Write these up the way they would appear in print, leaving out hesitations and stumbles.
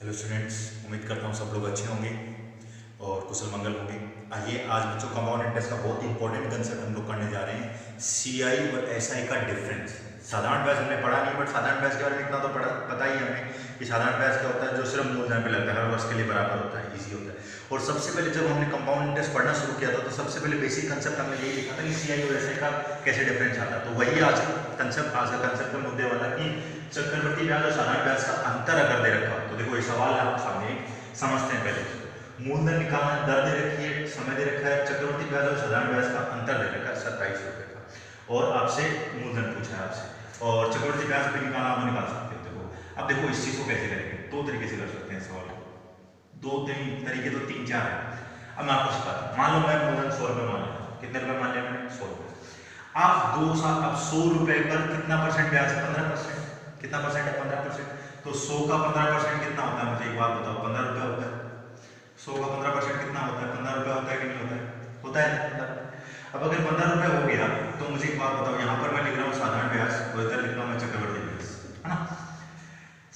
Hello students, उम्मीद करता हूँ सब लोग अच्छे होंगे और कुशल मंगल होंगे। आइए आज बच्चों कंपाउंड इंटरेस्ट का बहुत इंपॉर्टेंट कंसेप्ट हम लोग करने जा रहे हैं, सीआई और एसआई का डिफरेंस। साधारण ब्याज हमने पढ़ा नहीं, बट साधारण ब्याज के बारे में इतना तो पता ही है हमें कि साधारण ब्याज क्या होता है, जो सिर्फ मूलधन पे लगता है, हर वर्ष के लिए बराबर होता है, इजी होता है। और सबसे पहले जब हमने कंपाउंड इंटरेस्ट पढ़ना शुरू किया था तो सबसे पहले बेसिक कंसेप्ट हमने यही लिखा था कि सीआई और एसआई का कैसे डिफरेंस आता है। तो वही आज का कंसेप्ट का मुद्दे वाला कि चक्रवर्ती ब्याज और साधारण ब्याज का अंतर अगर दे रखा तो देखो ये सवाल है आपके सामने, समझते हैं पहले। मूलधन निकालना, दर दे रखी है, समय दे रखा है, चक्रवर्ती ब्याज और साधारण ब्याज का अंतर दे रखा है 27 रुपए का, और आपसे मूलधन पूछा है आपसे, और चक्रवर्ती ब्याज भी निकालना आप निकाल सकते हो। देखो अब देखो इस चीज को कैसे करेंगे, दो तरीके से कर सकते हैं सवाल, दो तीन तरीके तो तीन चार है। अब मैं आपको सिखाता हूँ। मान लो मैं मूलधन 100 रुपये मान लेता हूँ, कितने रुपए मान लिया मैंने, 100 रुपये। आप 2 साल, अब 100 रुपए पर कितना परसेंट ब्याज है, 15%। कितना परसेंट है, 15%। तो 100 का 15% कितना होता है, मुझे एक बात बताओ, 15 रुपये होता है। 100 का 15% कितना होता है, 15 रुपये होता है कि नहीं होता है, होता है 15। अब अगर 15 रुपये हो गया तो मुझे एक बात बताओ, यहाँ पर मैं लिख रहा हूँ साधारण ब्याज और इधर लिख रहा हूँ मैं चक्रवर्ती ब्याज, है ना।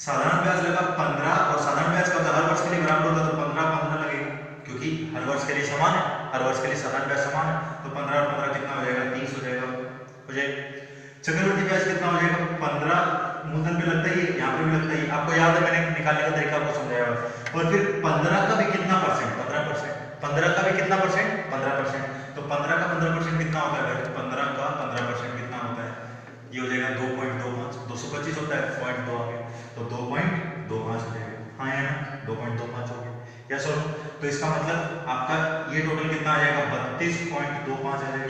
साधारण ब्याज लगा 15, और साधारण ब्याज का हर वर्ष के लिए बराबर होता है तो 15 लगेगा, क्योंकि हर वर्ष के लिए समान है, हर वर्ष के लिए साधारण ब्याज समान है। तो 15 और 15 कितना हो जाएगा, 30 हो जाएगा, हो जाएगा। चक्रवर्ती ब्याज कितना हो जाएगा, 15 मूलधन पे लगता ही है, यहाँ पे भी लगता ही, आपको याद है मैंने निकालने का तरीका आपको समझाया। और फिर 15 का भी कितना परसेंट, 15%। 15 का भी कितना परसेंट, 15%। तो 15 का 15% कितना होता है, 15 का 15% कितना होता है, ये हो जाएगा 2.25, 225 होता है, 0.2 आ गया, तो 2.25 हो जाएगा। हाँ या ना, 2.25 हो गया, यस और नो। तो इसका मतलब आपका ये टोटल कितना आ जाएगा, 32.25 आ जाएगा,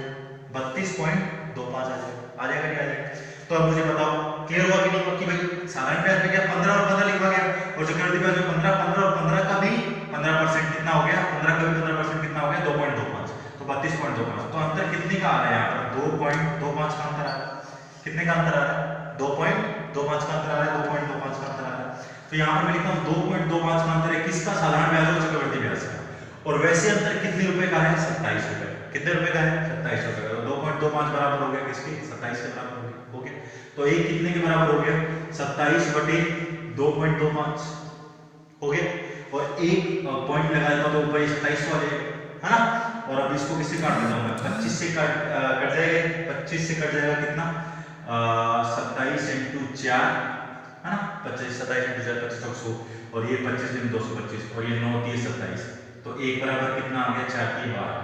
32.25 आ जाएगा नहीं आ जाएगा। तो अब मुझे बताओ क्लियर हुआ कि नहीं हुआ कि भाई साधारण ब्याज में क्या 15 और 15 लिखा गया, और चक्रवर्ती ब्याज में 15 15 और 15 का भी 15% कितना हो गया, 15 का भी 15% कितना हो गया, 2.25, तो 32.25। तो अंतर कितने का आ रहा है यहाँ पर, 2.25 का अंतर आ रहा है। कितने का अंतर आ रहा है, 2.25 का अंतर आ रहा है, 2.25 का अंतर आ रहा है। तो यहाँ पर मैं लिखता हूँ 2.25 का अंतर है किसका, साधारण ब्याज और चक्रवर्ती ब्याज का। और वैसे अंतर कितने रुपए का है, 27 रुपए। कितने रुपए का है, 27 रुपए का। 2.25 बराबर हो गया किसके, 27 के बराबर हो गया। तो एक कितने के बराबर हो गया, 27 बटे 2.25 हो गया। और एक पॉइंट लगाएगा तो ऊपर 27 आ जाएगा, है ना। और अब इसको किससे काट देता हूं मैं, 25 से कट जाएगा, 25 से कट जाएगा कितना, 27 × 4, है ना। 25 27 × 4 25 100, और ये 25 × 225, और ये 9 3 27। तो एक बराबर कितना आ गया, 4 की 12।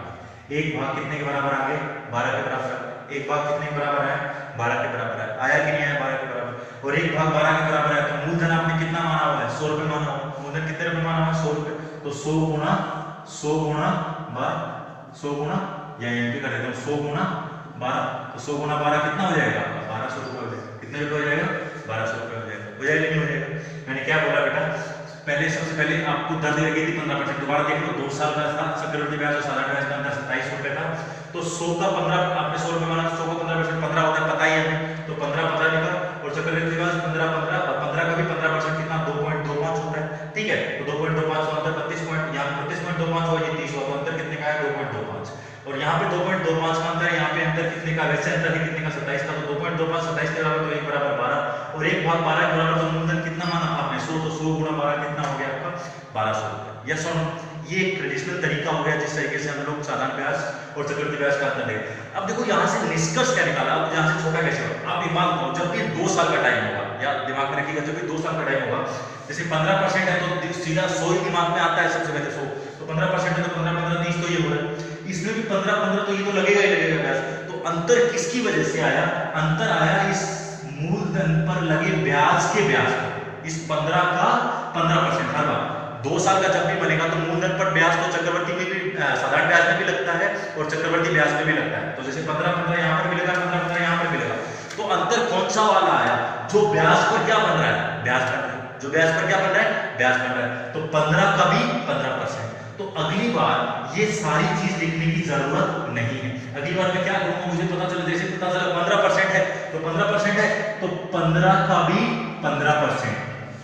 एक भाग कितने के बराबर आ गए, 12 के बराबर। एक भाग कितने के बराबर है, 12 के बराबर है। आया कि नहीं आया, 12 के बराबर। और एक भाग 12 के बराबर है, तो मूलधन आपने कितना माना हुआ है, 100 रुपए माना हुआ है। मूलधन कितने रुपए माना हुआ है, 100 रुपए। तो 100 गुणा 100 गुणा या एमपी कर देता हूँ, 100 गुणा 12। तो 100 गुणा 12 कितना हो जाएगा, 1200 रुपए हो जाएगा। कितने रुपए हो जाएगा, 1200 रुपए हो जाएगा। हो जाएगा नहीं हो जाएगा। मैंने क्या बोला बेटा, पहले सबसे पहले आपको दर दे रखी थी 15%, दोबारा देख लो 2 साल का था चक्रवर्ती ब्याज और साधारण ब्याज का अंतर 27 रुपए था। तो 100 का 15 आपने 100 रुपए माना, 100 का 15% 15 होता है, पता ही है हमें। तो 15 लिखा, और चक्रवर्ती ब्याज 15 और 15 का भी 15% कितना, 2.25 होता है, ठीक है। तो 2.25 अंतर 32 पॉइंट, यहाँ 32.25 हुआ, ये 30 हुआ, तो अंतर कितने का है, 2.25। और यहाँ पे 2.25 का अंतर है, यहाँ पे अंतर कितने का, वैसे अंतर है कितने का, 27 का। तो 2.25 27 के बराबर, तो 1 बराबर 12, और 1 भाग 12 के बराबर। तो मूलधन कितना माना आपने, 100, तो 100 गुणा 12 कितना हो गया आपका, 1200 रुपए। यस और नो। ये एक ट्रेडिशनल तरीका हो गया जिस तरीके से हम लोग साधारण ब्याज और चक्रवर्ती ब्याज का अंतर देंगे। अब देखो यहाँ से निष्कर्ष क्या निकाला, अब यहाँ से छोटा कैसे होगा, आप दिमाग में, जब भी 2 साल का टाइम होगा, या दिमाग में रखिएगा, जब भी 2 साल का टाइम होगा, जैसे 15% है तो सीधा 100 ही दिमाग में आता है सबसे पहले 100। तो 15% है तो 15 15 30, तो ये हो रहा है। इसमें भी 15 15, तो ये तो लगेगा ही लगेगा ब्याज। तो अंतर किसकी वजह से आया, अंतर आया इस मूलधन पर लगे ब्याज के ब्याज पर। इस 15 का 15% हर बार 2 साल का जब भी बनेगा तो मूलधन पर ब्याज तो चक्रवर्ती में भी, साधारण ब्याज में भी लगता है और चक्रवर्ती ब्याज में भी लगता है। तो जैसे 15 15 यहाँ पर भी लगा, 15 15 यहाँ पर भी लगा। तो अंतर कौन सा वाला आया, जो ब्याज पर क्या बन रहा है, ब्याज बन रहा है, जो ब्याज पर क्या बन रहा है, ब्याज बन रहा है। तो 15 का भी 15%। तो अगली बार ये सारी चीज लिखने की जरूरत नहीं है। अगली बार मैं क्या करूंगा, मुझे पता चला, जैसे पता चला 15% है तो 15% है, तो 15 का भी 15%।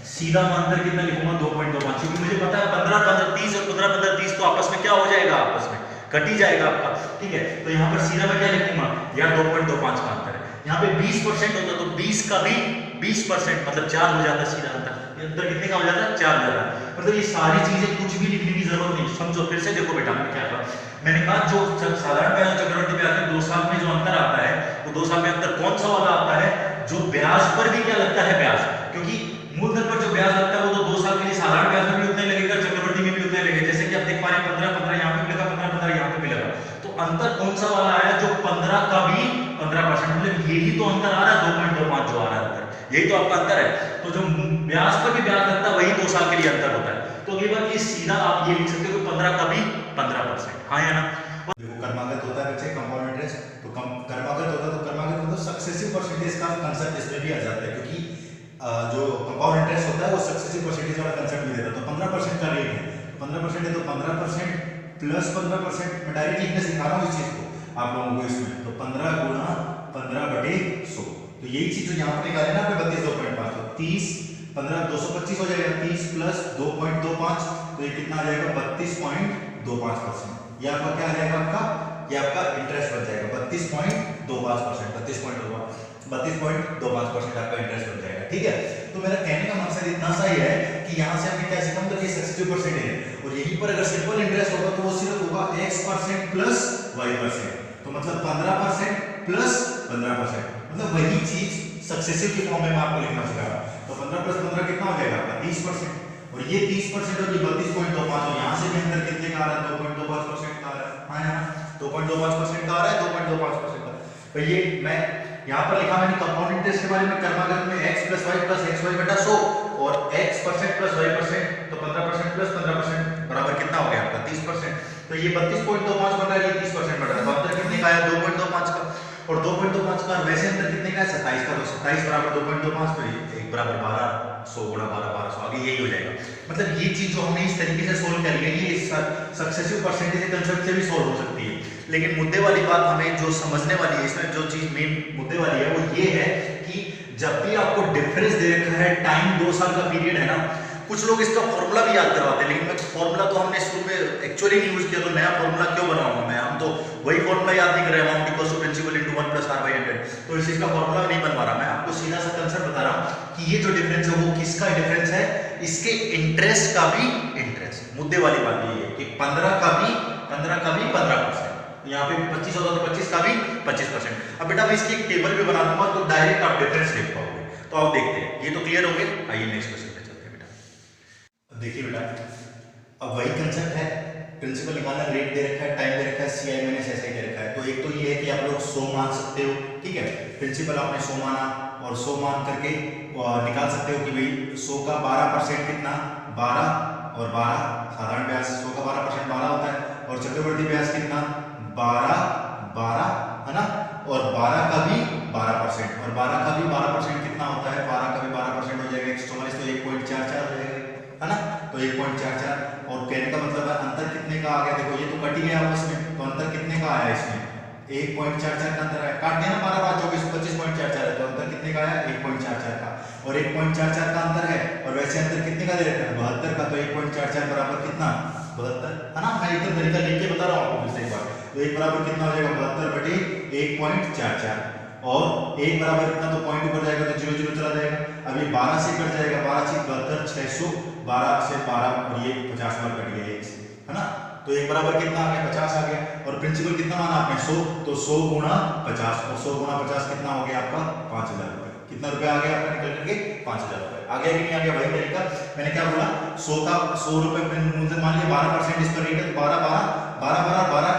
सीधा मैं अंतर कितना लिखूंगा, 2.25, क्योंकि मुझे पता है 15 15 30 और 15 15 30 तो आपस में क्या हो जाएगा, आपस में कट ही जाएगा आपका, ठीक है। तो यहाँ पर सीधा मैं क्या लिखूंगा, यार 2.25 का अंतर है। यहाँ पे 20% होता तो 20 का भी 20% मतलब 4 हो जाता है सीधा अंतर। ये अंतर कितने का हो जाता है? 4 हो जाता है। मतलब ये सारी चीजें कुछ भी लिखने की जरूरत नहीं, समझो। फिर से देखो बेटा मैंने क्या कहा, मैंने कहा जो साधारण ब्याज और चक्रवृद्धि ब्याज में 2 साल में जो अंतर आता है वो 2 साल में अंतर कौन सा वाला आता है, जो ब्याज पर भी क्या लगता है ब्याज, क्योंकि मूलधन पर जो ब्याज लगता है वो तो 2 साल के लिए साधारण ब्याज में भी उतना ही लगेगा, चक्रवृद्धि में भी उतना ही लगेगा। जैसे कि आप देख पा रहे हैं 15 यहाँ पे भी लगा, 15 यहाँ पे भी लगा। तो अंतर कौन सा वाला आया, जो 15 का भी 15%, मतलब यही तो अंतर आ रहा है 2.25 जो आ रहा है अंतर, यही तो आपका अंतर है। तो जो ब्याज पर भी ब्याज लगता है वही 2 साल के लिए अंतर होता है। तो अगली बार ये सीधा आप ये लिख सकते हो कि 15 का भी 15%, हाँ या ना। देखो कर्मागत होता है बच्चे कंपाउंड इंटरेस्ट, तो कर्मागत होता है तो कर्मागत मतलब सक्सेसिव परसेंटेज का कंसेप्ट इसमें भी आ जाता है, क्योंकि जो कंपाउंड इंटरेस्ट होता है वो सक्सेसिव परसेंटेज वाला कंसेप्ट भी देता है। तो 15% का रेट है, 15% है तो 15% प्लस 15%, मैं डायरेक्ट लिखने सिखा रहा हूँ इस चीज को आप लोगों को इसमें। तो 15 गुणा 15/100, तो यही चीज जो यहाँ पे निकाले ना आपने 32.5, तो 30 15 225 हो जाएगा, 30 प्लस 2.25, तो ये कितना आ जाएगा 32.25%। ये आपका क्या आ जाएगा, आपका ये आपका इंटरेस्ट बन जाएगा 32.25%, 32.25% आपका इंटरेस्ट बन जाएगा। ठीक है, तो मेरा कहने का मकसद इतना सा ही है कि यहाँ से हमने क्या सीखा, मतलब ये सक्सेसिव परसेंटेज है, और यहीं पर अगर सिंपल इंटरेस्ट होगा तो वो सिर्फ होगा x% प्लस y%, तो मतलब 15% प्लस 15%, मतलब वही चीज सक्सेसिव के फॉर्म में मैं आपको लिखना सिखा रहा हूं। तो 15 प्लस 15 कितना हो जाएगा आपका 30%, और ये 30% और ये 32.25, और यहाँ से भी अंदर कितने का आ रहा है 2.25% का आ रहा है, हाँ यहाँ 2.25% का आ रहा है, 2.25% का। तो ये मैं यहाँ पर लिखा मैंने कंपाउंड इंटरेस्ट के बारे में, कर्मागत में x plus y plus xy/100 और x% प्लस y%, तो 15% प्लस 15% बराबर कितना हो गया आपका 30%। तो ये 32.25 बन रहा है, ये 30% बन रहा है, तो अंतर कितने का आया 2.25 का, और 2.25 का वैसे अंतर कितने का है 27 का, तो 27 बराबर 2.25, तो ये 1 बराबर 1200 गुणा 1200, आगे यही हो जाएगा। मतलब ये चीज जो हमने इस तरीके से सोल्व करी है ये सक्सेसिव परसेंटेज के कंसेप्ट से भी सोल्व हो सकती है, लेकिन मुद्दे वाली बात हमें जो समझने वाली है इसमें, जो चीज मेन मुद्दे वाली है वो ये है कि जब भी आपको डिफरेंस दे रखा है, टाइम 2 साल का पीरियड है ना, कुछ लोग इसका फॉर्मूला भी याद करवाते हैं, लेकिन मैं फॉर्मूला तो हमने स्कूल में एक्चुअली नहीं यूज किया, तो नया फॉर्मूला क्यों बनाऊंगा मैं, हम तो वही फॉर्मूला याद नहीं कर रहे हैं, amount equals to principal into 1 plus r/100, तो इस चीज का फॉर्मूला नहीं बनवा रहा, मैं आपको सीधा सा कंसेप्ट बता रहा हूं कि ये जो डिफरेंस है वो किसका डिफरेंस है, इसके इंटरेस्ट का भी इंटरेस्ट। मुद्दे वाली बात ये है कि 15 का भी 15%, यहाँ पे 25 होगा तो 25 का भी 25%। अब बेटा मैं इसकी एक टेबल भी बना दूंगा तो डायरेक्ट आप डिफरेंस लिख पाओगे। तो आप देखते हैं, ये तो क्लियर हो गया, आइए नेक्स्ट क्वेश्चन पे चलते हैं बेटा। देखिए बेटा, अब वही कंसेप्ट है, प्रिंसिपल निकालना, रेट दे रखा है, टाइम दे रखा है, CI माइनस SI दे रखा है। तो एक तो ये है कि आप लोग 100 मान सकते हो, ठीक है, प्रिंसिपल आपने 100 माना और 100 मान करके निकाल सकते हो कि भाई 100 का 12% कितना 12, और 12 साधारण ब्याज 100 का 12% 12 होता है, और चक्रवर्ती ब्याज कितना 12 है ना, और 12 का भी 12%, और 12 का भी 12% कितना होता है, 12 का भी 12% हो जाएगा 144, तो 1.44 हो जाएगा, है ना, तो 1.44। और कहने का मतलब है अंतर कितने का आ गया, देखो ये तो कट ही गया आपस में, तो अंतर कितने का आया इसमें 1.44 का अंतर आया, काट दिया ना 12 5 24 25.44 है, तो अंतर कितने का आया 1.44 का, और 1.44 का अंतर है, और वैसे अंतर कितने का दे रखा है 72 का, तो 1.44 बराबर कितना 72, है ना, मैं एकदम तरीका लिख के बता रहा हूँ आपको फिर से एक बार। तो 1 बराबर कितना हो जाएगा 72/1.44, और 1 बराबर कितना, तो पॉइंट ऊपर जाएगा तो 0 0 चला जाएगा, अब ये 12 से कट जाएगा, 12 से 72 600, 12 से 12 और ये 50 बार कट गया 1 से, है ना, तो 1 बराबर कितना आ गया 50 आ गया, और प्रिंसिपल कितना माना आपने 100, तो 100 गुणा 50, और 100 गुणा 50 कितना हो गया आपका 5000 रुपए, कितना रुपए आ गया आपका निकल करके 5000 रुपए आ गया कि नहीं आ गया, वही तरीका मैंने क्या बोला 100 का 100 रुपए मूलधन मान लिया, 12% इस पर रेट है, तो 12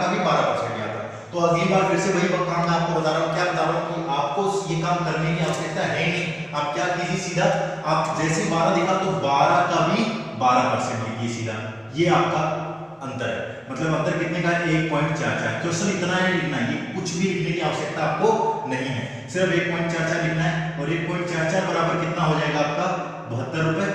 का भी 12% आता है। तो अगली बार फिर से वही काम मैं आपको बता रहा हूँ, क्या बता रहा हूँ कि आपको ये काम करने की आवश्यकता है नहीं, आप क्या कीजिए सीधा, आप जैसे 12 दिखा तो 12 का भी 12% लिखिए सीधा, ये आपका अंतर है, मतलब अंतर कितने का है 1.44। क्वेश्चन इतना ही लिखना है, ये कुछ भी लिखने की आवश्यकता आपको नहीं है, सिर्फ 1.44 लिखना है, और 1.44 बराबर कितना हो जाएगा आपका 72 रुपए,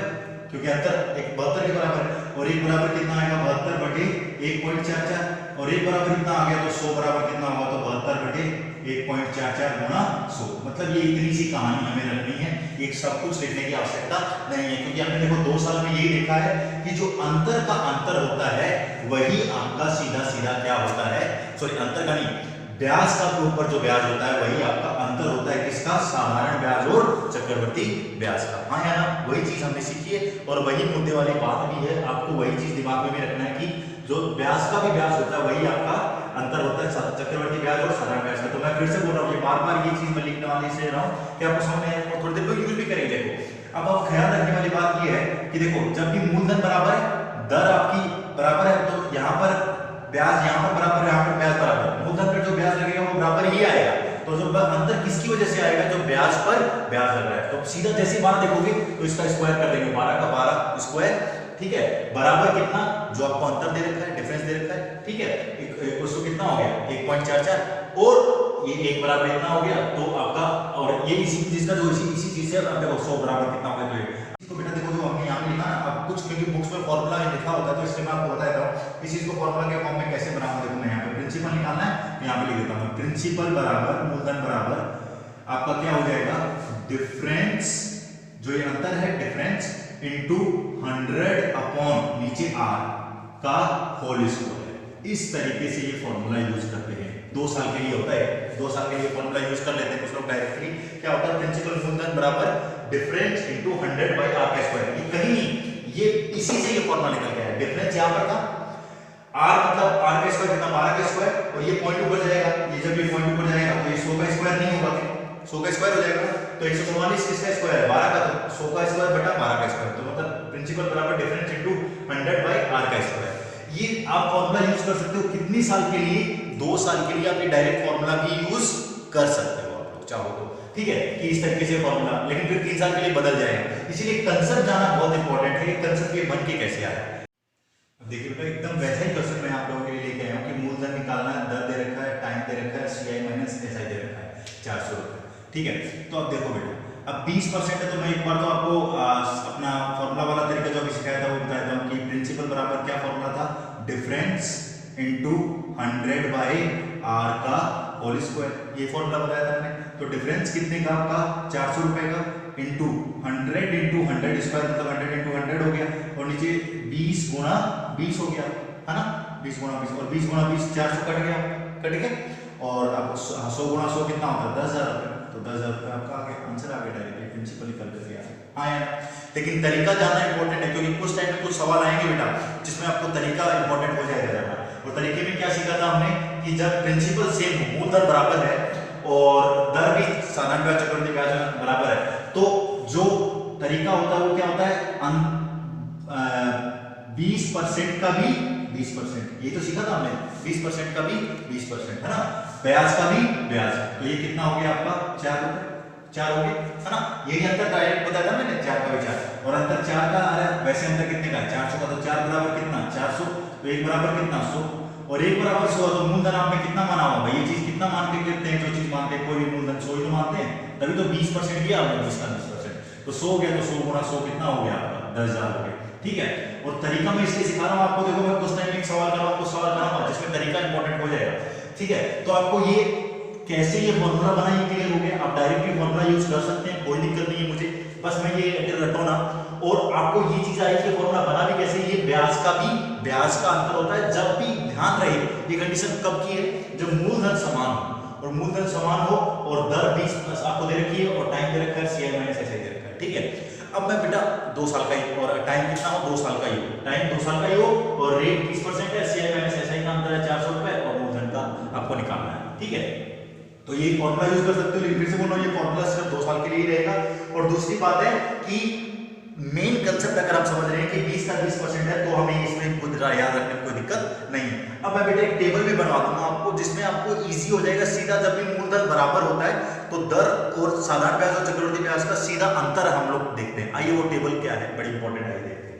क्योंकि अंतर 72 के बराबर है, और 1 बराबर कितना आएगा 72/1.44, और 1 बराबर कितना आ गया, तो 100 बराबर कितना होगा, तो 72/1.44 गुणा 100। मतलब ये इतनी सी कहानी हमें रखनी है, एक सब कुछ लिखने की आवश्यकता नहीं है, क्योंकि हमने देखो 2 साल में यही देखा है कि जो अंतर का अंतर होता है वही आपका सीधा सीधा क्या होता है, सॉरी अंतर का नहीं, ब्याज का ऊपर जो ब्याज होता है वही आपका अंतर होता है किसका, साधारण ब्याज और चक्रवर्ती ब्याज का। हाँ या ना, वही चीज हमने सीखी है और वही मुद्दे वाली बात भी है, आपको वही चीज दिमाग में भी रखना है कि जो ब्याज का भी ब्याज होता है वही आपका अंतर होता है चक्रवर्ती ब्याज और साधारण ब्याज का। तो मैं फिर से बोल रहा हूँ, ये बार-बार ये चीज मैं लिखने वाली से रहा हूँ कि आपको समझ में आए, थोड़ी देर को यूज भी करेंगे। देखो अब आप ख्याल रखने वाली बात ये है कि देखो जब भी मूलधन बराबर है, दर आपकी बराबर है, तो यहाँ पर ब्याज यहाँ पर बराबर है, यहाँ पर ब्याज बराबर है, मूलधन पर जो ब्याज लगेगा वो बराबर ही आएगा। तो जो अंतर किसकी वजह से आएगा, जो ब्याज पर ब्याज लग रहा है। तो सीधा जैसी बात देखोगे तो इसका स्क्वायर कर देंगे, 12 का 12 स्क्वायर, ठीक है, बराबर कितना, जो आपको अंतर दे रखा है, डिफरेंस दे रखा है, ठीक है, उसको कितना हो गया 1.44 और ये 1 बराबर इतना हो गया, तो आपका और ये इसी जिसका जो इसी चीज से अब देखो 100 बराबर कितना हो गया, तो ये इसको बेटा देखो जो हमने यहाँ पे लिखा ना, अब कुछ क्योंकि बुक्स में फॉर्मूला लिखा होता है तो इसलिए मैं आपको बता देता हूँ इस चीज को फॉर्मूला के फॉर्म में कैसे बनाऊंगा। देखो मैं यहाँ पे प्रिंसिपल निकालना है तो यहाँ पे लिख देता हूँ, प्रिंसिपल बराबर मूलधन बराबर आपका क्या हो जाएगा, डिफरेंस, जो ये अंतर है डिफरेंस इनटू 100 अपॉन नीचे r का होल स्क्वायर। इस तरीके से ये फॉर्मूला यूज करते हैं, 2 साल के लिए होता है, 2 साल के लिए फॉर्मूला यूज कर लेते हैं कुछ लोग डायरेक्टली। क्या होता है, प्रिंसिपल मूलधन बराबर डिफरेंस इनटू 100 बाय r का स्क्वायर। ये कहीं नहीं, ये इसी से ये फॉर्मूला निकल के आया, डिफरेंस यहां पर था, r मतलब r का स्क्वायर कितना 12 का स्क्वायर, और ये पॉइंट ऊपर जाएगा, ये जब ये पॉइंट ऊपर जाएगा तो ये 100 का स्क्वायर नहीं होगा, 100 का स्क्वायर हो जाएगा, तो 144 किसका स्क्वायर है 12 का, तो 100 का स्क्वायर बटा 12 का स्क्वायर, तो मतलब प्रिंसिपल बराबर डिफरेंस इनटू 100 बाय r का स्क्वायर। ये आप फॉर्मूला यूज कर सकते हो कितनी साल के लिए, 2 साल के लिए आप ये डायरेक्ट फॉर्मूला भी यूज कर सकते हो आप लोग चाहो तो, ठीक है, कि इस तरीके से फॉर्मूला, लेकिन फिर 3 साल के लिए बदल जाएगा, इसीलिए कंसेप्ट जाना बहुत इंपॉर्टेंट है कि कंसेप्ट ये बन के कैसे आया। अब देखिए बेटा एकदम वैसा ही क्वेश्चन मैं आप लोगों के लिए लेके आया हूं कि मूलधन निकालना है, दर दे रखा है, टाइम दे रखा है, CI माइनस SI दे रखा है 400 रुपए, ठीक है। तो अब देखो बेटा, अब 20% है तो मैं एक बार तो आपको अपना फॉर्मूला वाला तरीका जो अभी सिखाया था वो बताया था कि प्रिंसिपल बराबर क्या फॉर्मूला था, डिफरेंस इनटू 100 बाय r का होल स्क्वायर, ये फॉर्मूला बताया था मैंने। तो डिफरेंस कितने का आपका 400 रुपए का, इनटू 100 इनटू 100 स्क्वायर मतलब 100 इनटू 100 हो गया, और नीचे 20 गुणा 20 हो गया, है ना, 20 गुणा 20, और 20 गुणा 20 400 कट गया, और अब 100 गुणा 100 कितना होता है 10,000 रुपए, तो 10,000 रुपए आपका आगे आंसर आ गया डायरेक्टली, प्रिंसिपल निकल कर गया। हाँ यार, लेकिन तरीका जानना इंपॉर्टेंट है क्योंकि कुछ टाइम में कुछ सवाल आएंगे बेटा जिसमें आपको तरीका इंपॉर्टेंट हो जाएगा ज्यादा। और तरीके में क्या सीखा था हमने कि जब प्रिंसिपल सेम हो, मूलधन बराबर है और दर भी साधारण ब्याज चक्रवृद्धि ब्याज बराबर है, तो जो तरीका होता है वो क्या होता है, 20% का भी 20%, ये तो सीखा था हमने, 20% का भी 20%, है ना, ब्याज का भी ब्याज, तो ये कितना हो गया आपका 4 रुपए, 4 हो गए, है ना, यही अंतर डायरेक्ट बताया था मैंने, 4 का भी 4, और अंतर 4 का आ रहा है, वैसे अंतर कितने का 400 का, तो 4 बराबर कितना 400, तो 1 बराबर कितना 100, और 1 बराबर 100, तो मूलधन आपने कितना माना होगा भाई, ये चीज कितना मान के करते हैं, जो चीज मानते हैं कोई भी मूलधन 100 ही तो मानते हैं, तभी तो 20% किया आपने, 20 का 20%, तो 100 गया, तो 100 गुणा 100 कितना हो गया आपका 10,000 हो गया, ठीक है। और तरीका मैं इसलिए सिखा रहा हूं आपको, देखो मैं कुछ टाइम में एक सवाल कराऊंगा, कुछ सवाल कराऊंगा जिसमें तरीका इंपॉर्टेंट हो जाएगा, ठीक है। तो आपको ये कैसे ये फॉर्मूला बना ये क्लियर हो गया, आप डायरेक्टली फॉर्मूला यूज कर सकते हैं, कोई दिक्कत नहीं है मुझे, बस मैं ये रटो ना, और आपको ये चीज आई कि फॉर्मूला बना भी कैसे, ये ब्याज का भी ब्याज का अंतर होता है, जब भी ध्यान रहे ये कंडीशन कब की है, जब मूलधन समान हो, और मूलधन समान हो और दर 20 आपको दे रखी है और टाइम दे रखा है CI माइनस SI दे रखा है, ठीक है। अब मैं बेटा 2 साल का ही, और टाइम कितना हो 2 साल का ही हो, टाइम 2 साल का ही हो, और रेट 20% है, CI माइनस SI का अंतर है 400 रुपए, और मूलधन का आपको निकालना है, ठीक है। तो ये फॉर्मूला यूज कर सकते हो, लेकिन फिर से बोल रहा हूं ये फॉर्मूला सिर्फ 2 साल के लिए ही रहेगा। और दूसरी बात है कि मेन कंसेप्ट अगर आप समझ रहे हैं कि 20 का 20% है, तो हमें इसमें खुद याद रखने में कोई दिक्कत नहीं है। अब मैं बेटा एक टेबल भी बनवा दूंगा आपको, जिसमें आपको इजी हो जाएगा, सीधा जब भी मूलधन बराबर होता है तो दर और साधारण ब्याज और चक्रवृद्धि ब्याज का सीधा अंतर हम लोग देखते हैं। आइए वो टेबल क्या है, बड़ी इंपॉर्टेंट है, देखते हैं।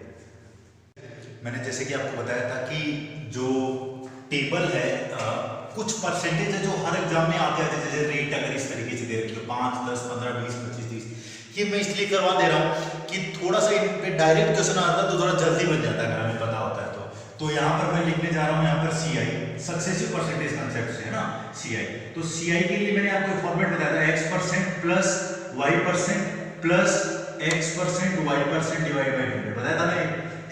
मैंने जैसे कि आपको बताया था कि जो टेबल है कुछ परसेंटेज है जो हर एग्जाम में आते हैं, जैसे रेट अगर इस तरीके से दे रखी है 5, 10, 15, 20, 25, 30, ये मैं इसलिए करवा दे रहा हूँ कि थोड़ा सा इन पे डायरेक्ट क्वेश्चन आता है तो थोड़ा जल्दी बन जाता है, अगर हमें पता होता है तो यहाँ पर मैं लिखने जा रहा हूँ यहाँ पर CI सक्सेसिव परसेंटेज कंसेप्ट से, है ना, CI। तो CI के लिए मैंने आपको फॉर्मेट बताया था, x% plus y% plus x% y% divide by 100 बताया था ना,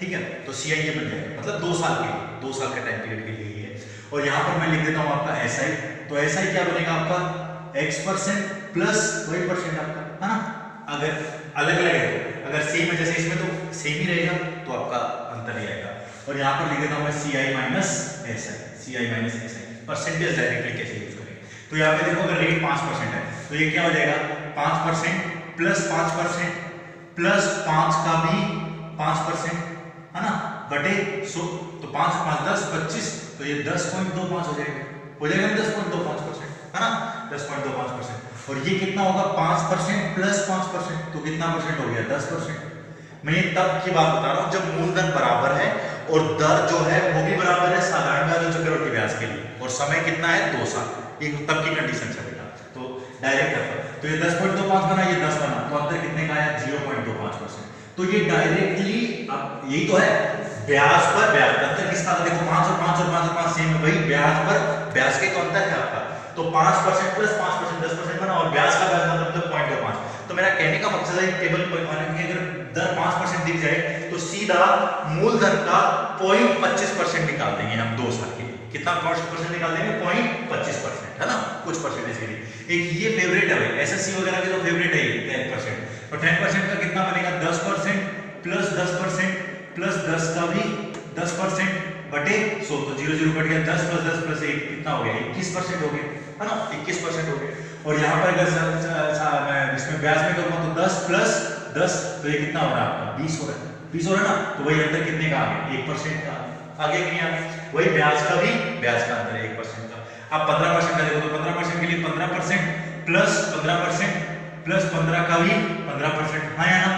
ठीक है। तो CI ये बन जाएगा, मतलब 2 साल के 2 साल के टाइम पीरियड के लिए है। और यहाँ पर मैं लिख देता हूँ आपका SI, तो SI क्या बनेगा आपका X% प्लस वही परसेंट आपका, है ना। अगर अलग अलग है तो, अगर सेम है जैसे इसमें तो सेम ही रहेगा, तो आपका अंतर ही आएगा। और यहाँ पर लिख देता हूँ मैं CI minus SI, percentage directly कैसे यूज करेंगे। तो यहाँ पे देखो अगर रेट 5% है तो ये क्या हो जाएगा 5% प्लस 5% प्लस 5 का भी 5%, है ना, बटे 100, तो 5 5 10 25, तो ये 10.25 हो जाएगा 10.25%, है ना, 10.25%। और ये कितना होगा 5% प्लस 5%, तो कितना परसेंट हो गया 10%। मैं ये तब की बात बता रहा हूँ जब मूलधन बराबर है और दर जो है वो भी बराबर है साधारण ब्याज और चक्रवृद्धि ब्याज के लिए, और समय कितना है 2 साल, ये तब की कंडीशन है बेटा। तो डायरेक्ट तो ये 10.25 बना, ये 10 बना, तो अंतर कितने का आया 0.25%। तो ये डायरेक्टली, अब यही तो है ब्याज पर ब्याज, अंतर किसका था देखो 5 और 5 और 5 और 5 सेम है, वही ब्याज पर ब्याज के तो अंतर है आपका। तो 5% प्लस 5% 10% बना, और ब्याज का ब्याज मतलब 0.25। तो मेरा कहने का मकसद है टेबल पर अगर दर 5% दिख जाए तो सीधा मूलधन का 0.25% निकाल देंगे हम 2 साल के लिए। कितना परसेंट निकाल देंगे 0.25%, है ना, कुछ परसेंटेज के लिए। एक ये फेवरेट है भाई, एसएससी वगैरह के तो फेवरेट है ये 10%। तो 10% का कितना बनेगा 10% प्लस 10% प्लस 10 का भी 10% बटे 100, तो 0 0 कट गया, 10 प्लस 10 प्लस 1 कितना हो गया 21% हो गया, है ना, 21% हो गया। और यहाँ पर अगर मैं इसमें ब्याज में करूँगा तो 10 प्लस 10, तो ये कितना हो रहा है आपका 20 हो रहा है, 20 हो रहा है ना। तो वही अंतर कितने का आ गया 1% का, आगे कि नहीं आगे, वही ब्याज का भी ब्याज का अंतर है 1% का। अब 15% का देखो तो 15% के लिए 15% प्लस 15% प्लस 15 का भी 15%, हाँ या ना,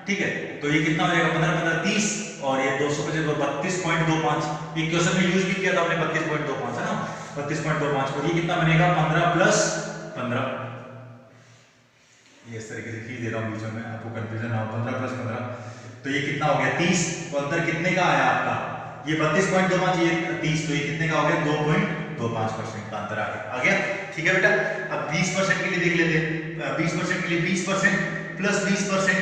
ठीक है। तो ये कितना हो जाएगा 15 15 30, और ये 250 को 32.25, ये क्वेश्चन में यूज भी किया था हमने 32.25, है ना, 32.25। और ये कितना बनेगा 15 प्लस 15, ये इस तरीके से खींच दे रहा हूँ बीच में आपको कंफ्यूजन ना हो, 15 प्लस 15, तो ये कितना हो गया 30। तो अंतर कितने का आया आपका, ये 32.25, ये 30, तो ये कितने का हो गया 2.25% का अंतर आ गया, ठीक है बेटा। अब 20% के लिए देख लेते हैं, 20% के लिए 20% प्लस 20%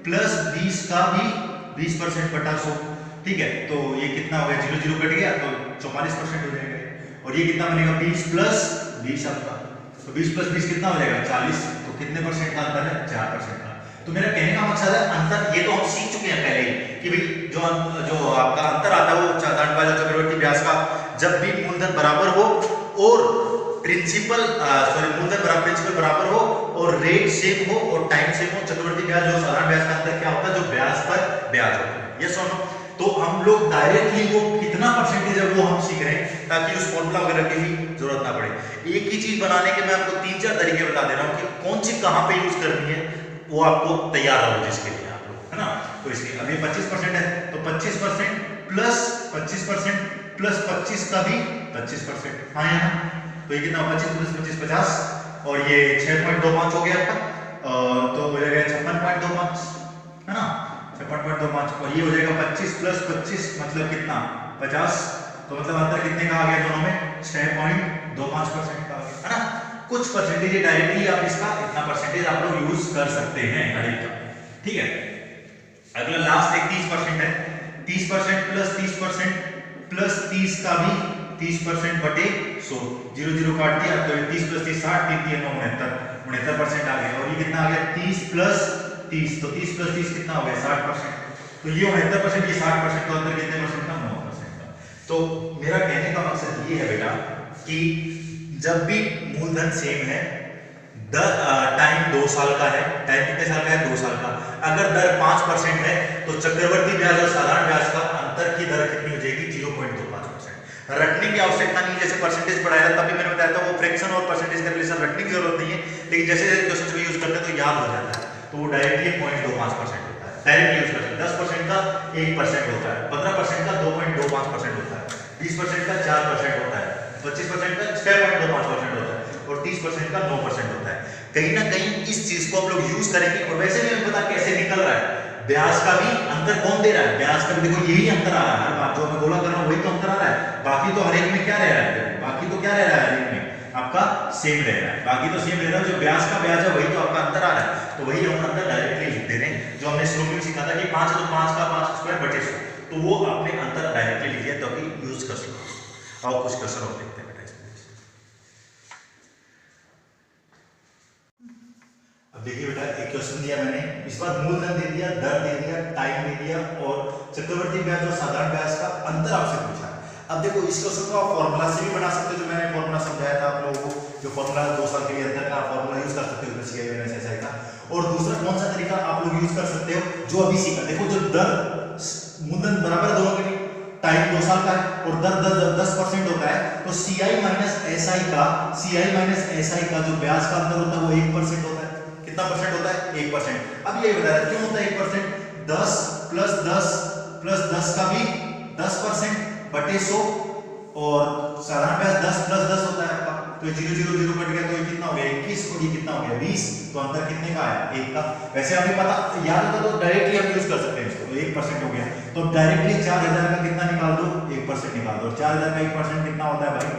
प्लस 20 का भी 20% बटा 100, ठीक है। तो ये कितना हो गया 0 0 कट गया, तो 44% हो जाएगा। और ये कितना बनेगा 20 प्लस 20 आपका, तो 20 प्लस 20 कितना हो जाएगा 40, तो कितने परसेंट का अंतर है 4% का। तो मेरा कहने का मकसद है अंतर, ये तो हम सीख चुके हैं पहले ही कि भाई जो आपका अंतर आता है वो साधारण ब्याज और चक्रवृद्धि ब्याज का, जब भी मूलधन बराबर हो और प्रिंसिपल मूलधन प्रिंसिपल बराबर हो और रेट सेम हो और टाइम सेम हो, चक्रवृद्धि ब्याज और साधारण ब्याज का अंतर क्या होता है जो ब्याज पर ब्याज होता है, ये सुनो। तो हम लोग डायरेक्टली वो कितना परसेंटेज है वो हम सीख रहे हैं ताकि उस फॉर्मूला वगैरह की भी जरूरत ना पड़े। एक ही चीज बनाने के मैं आपको 3-4 तरीके बता दे रहा हूँ कि कौन सी कहाँ पे यूज करनी है, वो आपको तैयार हो जिसके लिए आप लोग, है ना। तो इसलिए अभी 25% है तो 25% प्लस 25% प्लस 25 का भी 25%, हाँ है ना। तो ये कितना 25 प्लस 25 50, और ये 6.25 हो गया आपका, तो हो जाएगा 56.25, है ना, 56.25। और ये हो जाएगा 25 प्लस 25 मतलब कितना 50, तो मतलब अंतर कितने का आ गया दोनों में 6.25% का आ गया, है ना। कुछ परसेंटेज डायरेक्टली आप इसका इतना परसेंटेज आप लोग यूज कर सकते हैं गणित का, ठीक है। अगला लास्ट एक 30% है, 30% प्लस 30% प्लस 30 का भी 30% बटे 100, 0 0 काट दिया, तो 30 प्लस 30 60, 3 3 69% आ गया। और ये कितना आ गया 30 प्लस 30, तो 30 प्लस 30 कितना हो गया 60%, तो ये 69%, ये 60%, तो अंतर कितने परसेंट का 9% का। तो मेरा कहने का मकसद ये है बेटा कि जब भी मूलधन सेम है, टाइम 2 साल का है, टाइम कितने साल का है 2 साल का, अगर दर 5% है तो चक्रवर्ती ब्याज और साधारण ब्याज का अंतर की दर कितनी हो जाएगी 0.25%। रटने की आवश्यकता नहीं, जैसे परसेंटेज पढ़ाया था तभी मैंने बताया था वो फ्रैक्शन और परसेंटेज का रिलेशन रटने की जरूरत नहीं है, लेकिन जैसे क्वेश्चन को यूज करते हैं तो याद हो जाता है, तो वो डायरेक्टली 0.25% होता है, डायरेक्टली यूज करते हैं। 10% का 1% होता है, 15% का 2.25% होता है, 20% का 4% होता है, 25% का 6.25% होता है, और 30% का 9% होता है। कहीं ना कहीं इस चीज को आप लोग यूज करेंगे। और वैसे भी हमें पता कैसे निकल रहा है, ब्याज का भी अंतर कौन दे रहा है, ब्याज का भी देखो यही अंतर आ रहा है, हर बार जो मैं बोला कर रहा हूँ वही तो अंतर आ रहा है, बाकी तो हर एक में क्या रह रहा है, बाकी तो क्या रह रहा है हर एक में आपका सेम रह रहा है, बाकी तो सेम रह रहा है, जो ब्याज का ब्याज है वही तो आपका अंतर आ रहा है, तो वही हम अंतर डायरेक्टली लिख दे रहे हैं। जो हमने शुरू में सीखा था कि 5 है तो 5 का 5 स्क्वायर बटे 100, तो वो आपने अंतर डायरेक्टली लिख दिया ताकि यूज कर सको। आओ कुछ क्वेश्चन और देखते हैं बेटा इसमें। अब देखिए बेटा एक क्वेश्चन दिया मैंने, इस बार मूलधन दे दिया, दर दे दिया, टाइम दे दिया और चक्रवर्ती ब्याज और साधारण ब्याज का अंतर आपसे पूछा है। अब देखो इस क्वेश्चन को आप फॉर्मूला से भी बना सकते हो, जो मैंने फॉर्मूला समझाया था आप लोगों को, जो फॉर्मूला 2 साल के लिए अंतर का फॉर्मूला यूज कर सकते हो सीआई माइनस एसआई का। और दूसरा कौन सा तरीका आप लोग यूज कर सकते हो जो अभी सीखा, देखो जो दर मूलधन बराबर दोनों के लिए, टाइम 2 साल का है और दर 10% होता है, तो सीआई माइनस एसआई का जो ब्याज का अंतर होता है वो 1% होता है। कितना परसेंट होता है? 1%। अब ये बता रहा है क्यों होता है 1%? 10 प्लस 10 का भी 10% बटे 100 और साधारण ब्याज 10 प्लस 10 होता है आपका, तो 0 0 0 कट गया तो ये कितना हो गया 21 और ये कितना हो गया 20, तो अंतर कितने का आया? 1 का। वैसे हमें पता याद होता तो डायरेक्टली हम यूज कर सकते हैं इसको, तो 1% हो गया, तो डायरेक्टली 4000 का कितना निकाल दो? 1% निकाल दो, और 4000 का 1% कितना होता है भाई?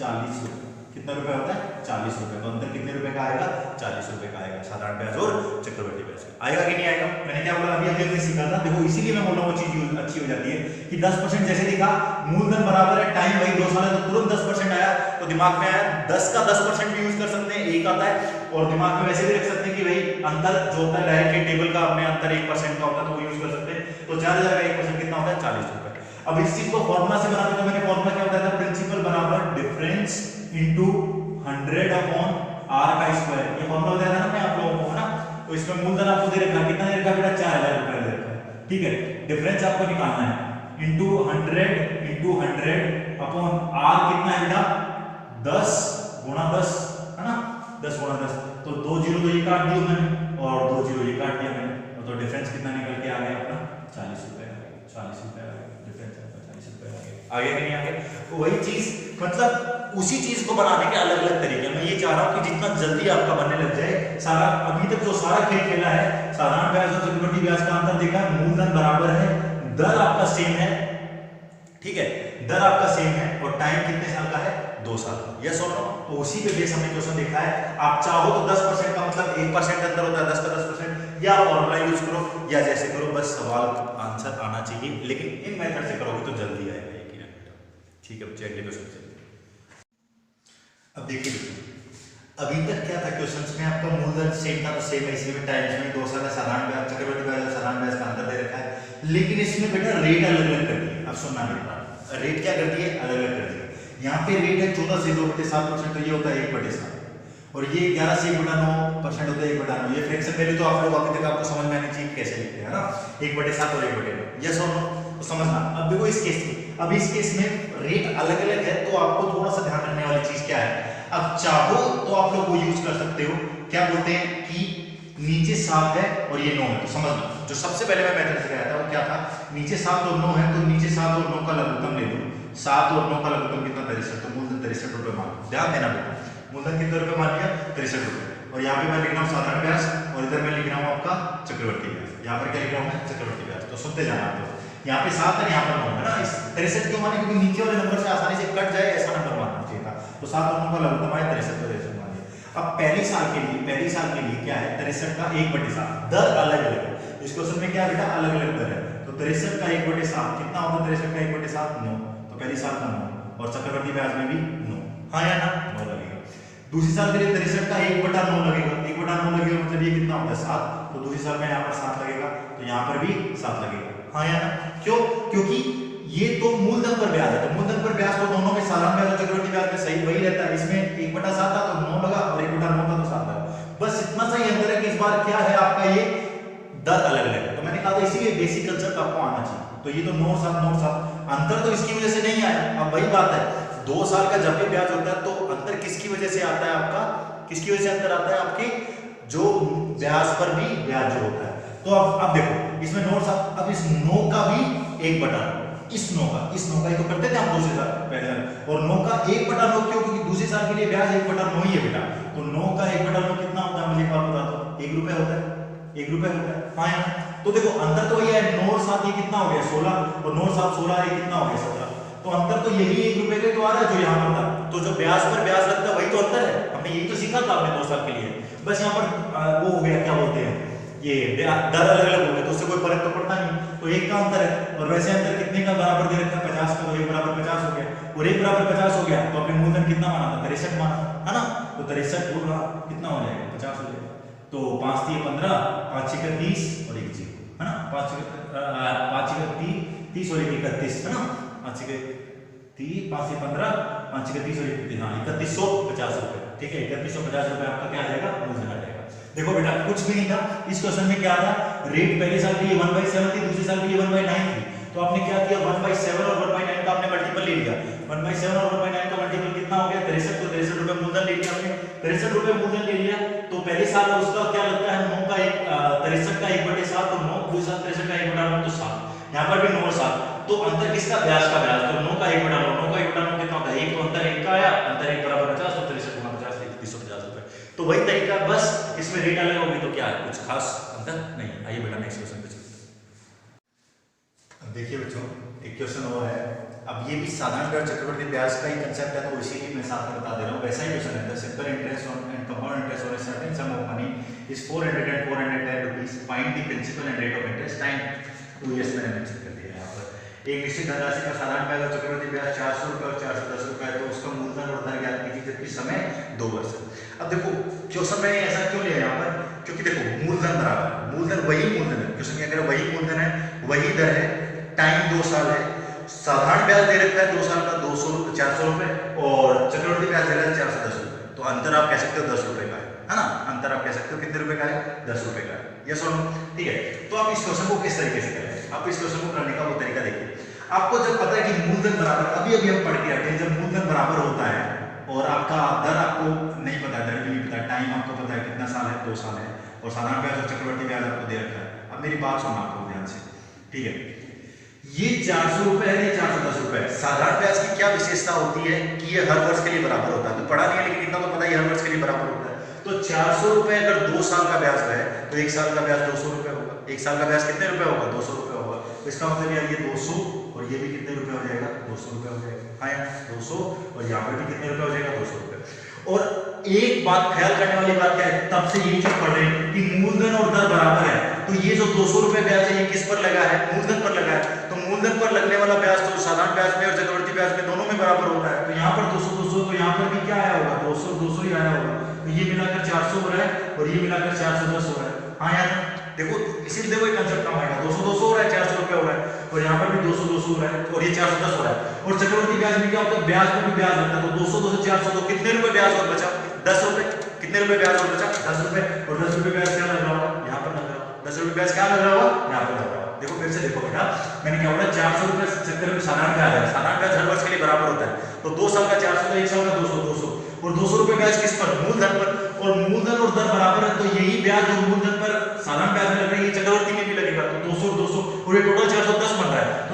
40 रुपए। कितना रुपए होता है? 40 रुपए। तो अंतर कितने रुपए का आएगा? 40 रुपए का आएगा, साधारण ब्याज और चक्रवर्ती ब्याज का। आएगा कि नहीं आएगा? मैंने क्या बोला अभी हमने सीखा था, देखो इसीलिए मैं बोल रहा हूँ वो चीज अच्छी हो जाती है कि 10% जैसे दिखा, मूलधन बराबर है, टाइम वही 2 साल है, तो तुरंत 10% आया, तो दिमाग में आया 10 का 10% भी यूज कर सकते हैं, 1 आता है, और दिमाग में वैसे भी रख सकते हैं कि भाई अंतर जो होता है डायरेक्टली टेबल का अपने अंतर 1% का होता है, तो वो यूज कर सकते हैं। तो 4000 का 1% कितना होता है? 40 रुपए। अब इस चीज को फॉर्मूला से बनाते तो मैंने फॉर्मूला क्या बताया था? प्रिंसिपल बराबर डिफरेंस इनटू 100 अपॉन r का स्क्वायर, ये फॉर्मूला बताया था ना मैं आप लोगों को, है ना। तो इसमें मूलधन आपको दे रखा है, कितना दे रखा है बेटा? 4000 रुपए दे रखा है, ठीक है। डिफरेंस आपको निकालना है इनटू 100 अपॉन r कितना है बेटा? 10 गुणा 10, है ना, 10 गुणा 10, तो 2 0 तो ये काट दिया मैंने और 2 0 ये काट दिया मैंने, तो डिफरेंस कितना निकल के आ गया अपना? 40 रुपए। 40 रुपए आ गया डिफरेंस, 40 रुपए आ गया। आगे नहीं आगे? तो वही चीज, मतलब उसी चीज को बनाने के अलग अलग तरीके। मैं ये चाह रहा हूं कि जितना जल्दी आपका बनने लग जाए सारा, अभी तक जो सारा खेल खेला है, साधारण ब्याज और चक्रवर्ती ब्याज का अंतर देखा है, मूलधन बराबर है, दर आपका सेम है, ठीक है, दर आपका सेम है, और टाइम कितने साल का है? 2 साल का। यस और नो? तो उसी पे बेस हमने क्वेश्चन देखा है। आप चाहो तो 10% का मतलब 1% अंतर होता है, 10 का 10%, या फॉर्मूला यूज करो या जैसे करो, बस सवाल आंसर आना चाहिए, लेकिन इन मेथड से करोगे तो जल्दी आएगा, यकीनन बेटा। ठीक है बच्चे, अगले क्वेश्चन चलिए। अब देखिए अभी तक क्या था क्वेश्चंस में, आपका मूलधन सेम था तो सेम है, इसलिए टाइम्स में 2 साल का साधारण ब्याज, चक्रवर्ती ब्याज और साधारण ब्याज का अंतर दे रखा है, लेकिन इसमें बेटा रेट अलग अलग कर दिए। अब सुनना मेरी बात, रेट क्या कर दिए? अलग अलग कर दिए। यहाँ पे रेट है 14 से 2/7%, तो ये होता है 1/7, और ये 11 से 1/9% होता है 1/9। ये फ्रैक्शन वैल्यू तो आप लोग अभी तक आपको समझ में आनी चाहिए कैसे लिखते हैं ना, 1/7 और 1/9। यस और नो? तो समझना। अब देखो इस केस में, अब इस केस में रेट अलग अलग है, तो आपको थोड़ा सा ध्यान रखने वाली चीज क्या है, अब चाहो तो आप लोग वो यूज कर सकते हो, क्या बोलते हैं कि नीचे 7 है और ये 9 है, तो समझना जो सबसे पहले मैं मेथड सिखाया था वो क्या था, नीचे 7 और 9 है, तो नीचे 7 और 9 का लघुत्तम ले लो, 7 और 9 का लघुत्तम कितना? 63, तो मूलधन 63 रुपए मान लो। ध्यान देना बेटा, मूलधन कितने रुपए मान लिया? 63 रुपए, और यहाँ पे मैं लिख रहा हूँ साधारण ब्याज, और इधर मैं लिख रहा हूँ आपका चक्रवर्ती ब्याज। यहाँ पर क्या लिख रहा हूँ मैं? चक्रवर्ती ब्याज। तो सुनते जाना आप, यहाँ पे 7 है, यहाँ पर 9 है ना। इस 63 क्यों माने? क्योंकि नीचे वाले नंबर से आसानी से कट जाए ऐसा नंबर मानना चाहिए था, तो 7 और 9 का लघुत्तम आया 63 मान लिया। अब पहली साल के लिए क्या है? 63 का 1/7, दर अलग अलग है। इस क्वेश्चन में क्या है बेटा? अलग अलग दर है, तो 63 का 1/7 कितना होता है? 63 का 1/7 9, तो पहली साल का 9, और चक्रवर्ती ब्याज में भी 9, हाँ या ना? 9 लगेगा। दूसरी साल के लिए 63 का 1/9 लगेगा, 1/9 लगेगा मतलब ये कितना होता है? 7, तो दूसरी साल में यहाँ पर 7 लगेगा, तो यहाँ पर भी 7 लगेगा, हाँ या ना? क्यों? क्योंकि ये तो मूलधन पर ब्याज है, तो मूलधन पर ब्याज तो दोनों में साधारण ब्याज और चक्रवर्ती ब्याज में सही वही रहता है। इसमें 1/7 था तो 9 लगा, और 1/9 था तो 7 लगा, बस इतना सा ही अंतर है कि इस बार क्या है आपका, ये दर अलग अलग है। तो मैंने कहा था इसीलिए बेसिक कंसेप्ट आपको आना चाहिए। तो ये तो नोट साथ अंतर तो इसकी वजह से नहीं आया। अब वही बात है, 2 साल का जब भी ब्याज होता है तो अंतर किसकी वजह से आता है? आपका किसकी वजह से अंतर आता है? आपके जो ब्याज पर भी ब्याज जो होता है। तो अब देखो इसमें नोट साथ, अब इस 9 का भी 1/9, इस 9 का ही तो करते थे हम दूसरे साल पहले, और 9 का 1/9 क्यों? क्योंकि दूसरे साल के लिए ब्याज 1/9 ही है बेटा। तो 9 का 1/9 कितना होता है? मुझे एक बार बता दो, 1 रुपए होता है, 1 रुपए होता है, हाँ यार। तो देखो अंतर तो वही है, 9 और 7 ये कितना हो गया? 16, और 9 और 7 16, ये कितना हो गया? 17। तो अंतर तो यही 1 रुपए के तो आ रहा है जो यहाँ पर था। तो जो ब्याज पर ब्याज लगता है वही तो अंतर है, हमने यही तो सीखा था आपने 2 साल के लिए। बस यहाँ पर वो हो गया, क्या बोलते हैं, ये दर अलग अलग हो गए, तो उससे कोई फर्क तो पड़ता नहीं। तो एक का अंतर है, और वैसे अंतर कितने का बराबर दे रखा है 50 का, तो 1 बराबर 50 हो गया, और 1 बराबर 50 हो गया तो अपने मूलधन कितना माना था 63 माना, है ना, तो 63 गुणा कितना हो जाएगा 50 हो जाएगा, तो 5 3 15 5 6 30 और 1 0, है ना, 5 6 30 और 1 31, है ना, 5 6 30 5 6 15 5 6 30 और 1 31, हाँ 3150 रुपए, ठीक है, 3150 रुपए आपका क्या आ जाएगा मूलधन आ जाएगा। देखो बेटा कुछ भी नहीं था इस क्वेश्चन में, क्या था रेट पहले साल की 1/7 थी, दूसरे साल की 1/9 थी, तो आपने क्या किया 1/7 और 1/9 का आपने मल्टीपल ले लिया, 1/7 और 1/9 का मल्टीपल कितना हो गया 63, तो 63 रुपए मूलधन ले लिया आपने, 63 रुपए मूलधन ले लिया, तो पहले साल उसका क्या लगता है 9 का 63 का 1/7, तो 9 दूसरे साल 63 का 1/9 तो 7, यहाँ पर भी 9 और 7, तो अंतर किसका ब्याज का ब्याज, तो 9 का 1/9, 9 का 1/9 कितना होता है 1, तो अंतर 1 का आया, अंतर 1 बराबर 50, तो 63 गुणा 50 3150 रुपए, तो वही तरीका, बस इसमें रेट अलग होगी तो क्या है कुछ खास अंतर नहीं। आइए बेटा नेक्स्ट क्वेश्चन पे चलते हैं। अब देखिए बच्चों एक क्वेश्चन और है, अब ये भी साधारण ब्याज चक्रवर्ती ब्याज का ही कंसेप्ट है, तो इसीलिए मैं साथ में बता दे रहा हूँ, वैसा ही क्वेश्चन है, the simple interest on and compound interest on a certain sum of money is 400 and 410 rupees, find the principal and rate of interest time 2 years मैंने मेंशन कर दिया है यहाँ पर। एक निश्चित धनराशि का साधारण ब्याज और चक्रवर्ती ब्याज 400 रुपये और 410 रुपये, तो उसका मूलधन और दर ज्ञात कीजिए, जबकि समय 2 वर्ष है। अब देखो क्वेश्चन में ऐसा क्यों लिया यहाँ पर, क्योंकि देखो मूलधन बराबर, मूलधन वही मूलधन है, क्वेश्चन के अंदर वही मूलधन है, वही दर है, टाइम 2 साल है, साधारण ब्याज दे रखा है 2 साल का 400 रुपए, और चक्रवर्ती ब्याज दे रहा है 410 रुपए, तो अंतर आप कह सकते हो 10 रुपए का है ना, अंतर आप कह सकते हो कितने रुपए का है 10 रुपए का है, यस और नो, ठीक है। तो आप इस क्वेश्चन को किस तरीके से करें, आप इस क्वेश्चन को करने का वो तरीका देखिए, आपको जब पता है कि मूलधन बराबर, अभी हम पढ़ के आते हैं, जब मूलधन बराबर होता है और आपका दर आपको नहीं पता है, दर भी नहीं पता है, टाइम आपको पता है कितना साल है 2 साल है, और साधारण ब्याज और चक्रवर्ती ब्याज आपको दे रखा है। अब मेरी बात सुनना आपको ध्यान से, ठीक है, ये 400 रुपए है, ये 410 रुपए है, साधारण ब्याज की क्या विशेषता होती है कि ये हर वर्ष के लिए बराबर होता है, तो पढ़ा नहीं है लेकिन इतना तो पता है हर वर्ष के लिए बराबर होता है, तो 400 रुपए अगर 2 साल का ब्याज है तो 1 साल का ब्याज 200 रुपए होगा, 1 साल का ब्याज कितने रुपए होगा 200 रुपए होगा, तो इसका मतलब यार ये 200 और ये भी कितने रुपए हो जाएगा 200 रुपए हो जाएगा, हाँ यार 200, और यहाँ पर भी कितने रुपए हो जाएगा 200 रुपए। और एक बात ख्याल करने वाली बात क्या है, तब से यही चीज पढ़ रहे हैं कि मूलधन और दर बराबर है, तो ये जो 200 रुपए ब्याज है ये किस पर लगा है मूलधन पर लगा है, तो मूलधन पर लगने वाला ब्याज तो साधारण ब्याज में और चक्रवर्ती ब्याज में दोनों में बराबर होता है, तो यहाँ पर 200 200, तो यहाँ पर भी क्या आया होगा 200 200 ही आया होगा, तो ये मिलाकर 400 हो रहा है और ये मिलाकर 410 हो रहा है, हाँ यार देखो इसीलिए देखो कंसेप्ट काम आएगा, 200 200 हो रहा है 400 रुपए हो रहा है, और यहाँ पर भी 200 200 हो रहा है और ये 410 हो रहा है, और चक्रवर्ती ब्याज में क्या होता है ब्याज पर भी ब्याज लगता है, तो 200 200 400, तो कितने रुपए ब्याज और बचा 10 रुपए, कितने रुपए ब्याज और बचा 10 रुपए, और 10 रुपए ब्याज क्या लग रहा होगा यहाँ पर लग रहा होगा, 10 रुपए ब्याज क्या लग रहा होगा यहाँ पर लग रहा होगा। देखो फिर से देखो बेटा मैंने क्या बोला 400 रुपए चक्कर में साधारण ब्याज है, साधारण ब्याज हर वर्ष के लिए बराबर होता है, तो 2 साल का 400, तो 1 साल का 200 200, और 200 रुपए ब्याज किस पर मूलधन पर, और मूलधन और दर बराबर है, तो यही ब्याज जो मूलधन पर साधारण ब्याज में लग रही है चक्रवर्ती में भी लगेगा, तो 200 200 और ये टोटल 410 बन रहा है, तो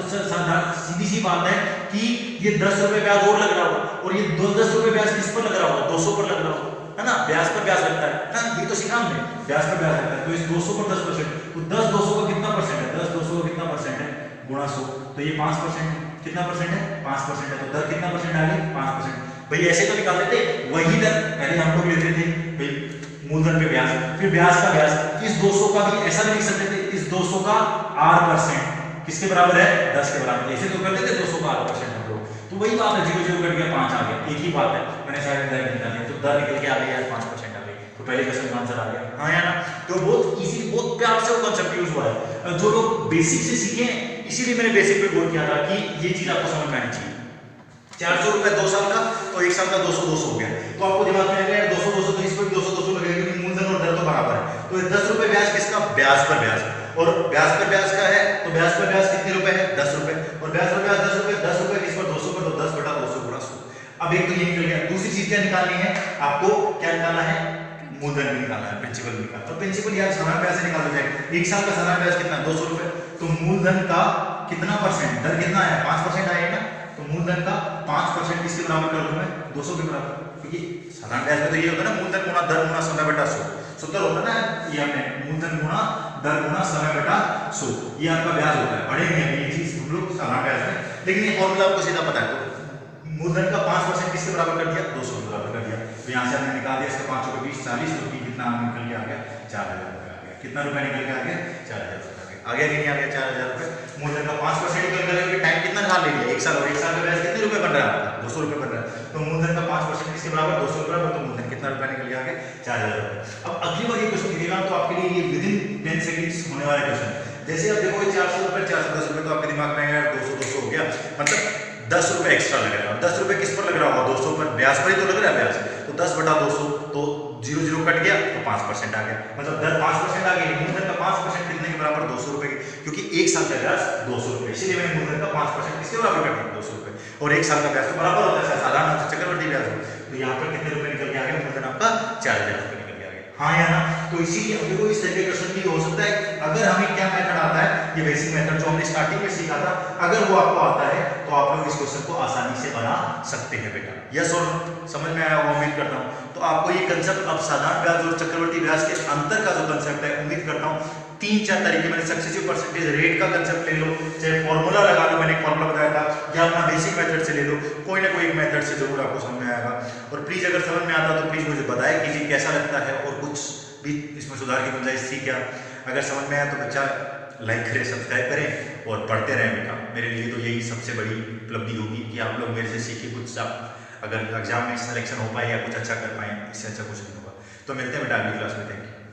सीधी सी बात है कि ये 10 रुपए ब्याज और लग रहा होगा, और ये 10 रुपए ब्याज किस पर लग रहा होगा 200 पर लग रहा होगा, है ना, ब्याज पर ब्याज लगता है ना, ये तो सीखा हमने ब्याज पर ब्याज लगता है, तो इस 200 पर 10%, तो 10 200 का कितना परसेंट है 10 200 का कितना परसेंट है गुणा 100, तो ये 5% कितना परसेंट है 5% है, तो दर कितना परसेंट आ गई 5%। भाई ऐसे तो निकाल देते वही दर पहले हम लोग लेते थे भाई मूलधन पे ब्याज, फिर ब्याज का ब्याज, इस 200 का भी ऐसा भी लिख सकते थे, इस 200 का r% किसके बराबर है 10 के बराबर, ऐसे तो करते थे 200 का r% हम लोग, तो वही बात है 0 0 कट गया 5 आ गया, एक ही बात है, मैंने सारे दर निकाल दिया, तो दर निकल के आ गई यार 5% आ गई, तो पहले क्वेश्चन का आंसर आ गया, हाँ यार ना, तो बहुत इजी बहुत प्यार से वो कांसेप्ट यूज हुआ है, जो लोग बेसिक से सीखे इसीलिए मैंने बेसिक पे बोल किया था कि ये चीज आपको समझ में आनी चाहिए। 400 रुपए 2 साल का, तो 1 साल का 200 200 हो गया, तो आपको दिमाग में आ गया 200 200, तो इस पर 200 200 लगेगा क्योंकि मूलधन और दर तो बराबर है, तो 10 रुपए ब्याज किसका ब्याज पर ब्याज, और ब्याज पर ब्याज का है, तो ब्याज पर ब्याज कितने रुपए है 10 रुपए, और ब्याज पर ब्याज 10 रुपए किस पर 200 पर, तो 10 बटा 200 गुणा 100। अब एक तो ये निकल गया, दूसरी चीज क्या निकालनी है आपको, क्या निकालना है मूलधन भी निकालना है, प्रिंसिपल भी निकालना, तो प्रिंसिपल यार साधारण ब्याज से निकाल हो जाएगा, 1 साल का साधारण ब्याज कितना 200 रुपए, तो मूलधन का कितना परसेंट, दर कितना आया 5% आया ना, तो मूलधन का 5% किसके बराबर कर दूं मैं 200 के बराबर, क्योंकि साधारण ब्याज में तो ये होता है ना मूलधन गुणा दर गुणा समय बटा 100, सूत्र होता है ना ये हमने मूलधन गुणा दर गुणा समय बटा 100, ये आपका ब्याज होता है, पढ़ेंगे हम ये चीज हम लोग साधारण ब्याज में, लेकिन ये फॉर्मूला आपको सीधा पता है, तो मूलधन का 5% किसके बराबर कर दिया 200 के बराबर कर दिया, तो यहाँ से हमने निकाल दिया इसका 5 के 20 40, तो कितना निकल के आ गया 4000 रुपये आ गया, कितना रुपया निकल के आ गया 4000 रुपये आ गया। गया कि नहीं आ गया 4000 रुपये। मूलधन का 5% निकल, टाइम कितना साल ले लिया, 1 साल, और 1 साल का ब्याज कितने रुपए बन रहा है आपका, 200 रुपये बन रहा है। तो मूलधन का 5% किसके बराबर, 200 रुपये बराबर, तो मूलधन कितना रुपया निकल गया आगे, 4000 रुपये। अब अगली बार ये क्वेश्चन दिखेगा तो आपके लिए ये विदिन 10 सेकंड्स होने वाला क्वेश्चन है। जैसे आप देखो 400 रुपये 410 रुपये, तो आपके दिमाग में आएगा 200 हो गया, मतलब 10 रुपये एक्स्ट्रा लग रहा है। 10 रुपये किस पर लग रहा होगा, 200 पर, ब्याज पर ही तो लग रहा है ब्याज। तो 10/200, तो 0 कट गया तो 5% आ गया, मतलब 5% आ गया। मूलधन का 5% कितने के बराबर, 200 रुपये के, क्योंकि 1 साल का ब्याज 200 रुपये, इसीलिए मैंने मूलधन का 5% किसके बराबर कर दिया, 200 रुपये। और 1 साल का ब्याज तो बराबर होता है साधारण चक्रवर्ती ब्याज। तो यहाँ पर कितने रुपये निकल के आ गया, मूलधन आपका 4000 रुपये निकल के आ गया, हाँ या ना। तो इसीलिए देखो इस तरह के क्वेश्चन भी हो सकता है। अगर हमें क्या मेथड आता है, ये बेसिक मेथड जो हमने स्टार्टिंग में सीखा था, अगर वो आपको आता है तो आप लोग इस क्वेश्चन को आसानी से बना सकते हैं बेटा। यस और समझ में आया, उम्मीद करता हूँ। तो आपको ये कंसेप्ट अब साधारण ब्याज और चक्रवर्ती ब्याज के अंतर का जो कंसेप्ट है, उम्मीद करता हूँ 3-4 तरीके, मैंने सक्सेसिव परसेंटेज रेट का कंसेप्ट ले लो, चाहे फॉर्मूला लगा लो, मैंने फॉर्मूला बताया था, या अपना बेसिक मेथड से ले लो, कोई ना कोई एक मेथड से जरूर आपको समझ में आएगा। और प्लीज अगर समझ में आता तो प्लीज मुझे बताया कीजिए कैसा लगता है, और कुछ भी इसमें सुधार की गुंजाइश थी क्या। अगर समझ में आया तो बच्चा लाइक करें, सब्सक्राइब करें और पढ़ते रहें बेटा। मेरे लिए तो यही सबसे बड़ी उपलब्धि होगी कि आप लोग मेरे से सीखे कुछ, आप अगर एग्जाम में सिलेक्शन हो पाए या कुछ अच्छा कर पाए, इससे अच्छा कुछ नहीं होगा। तो मिलते हैं बेटा अगली क्लास में, थैंक यू।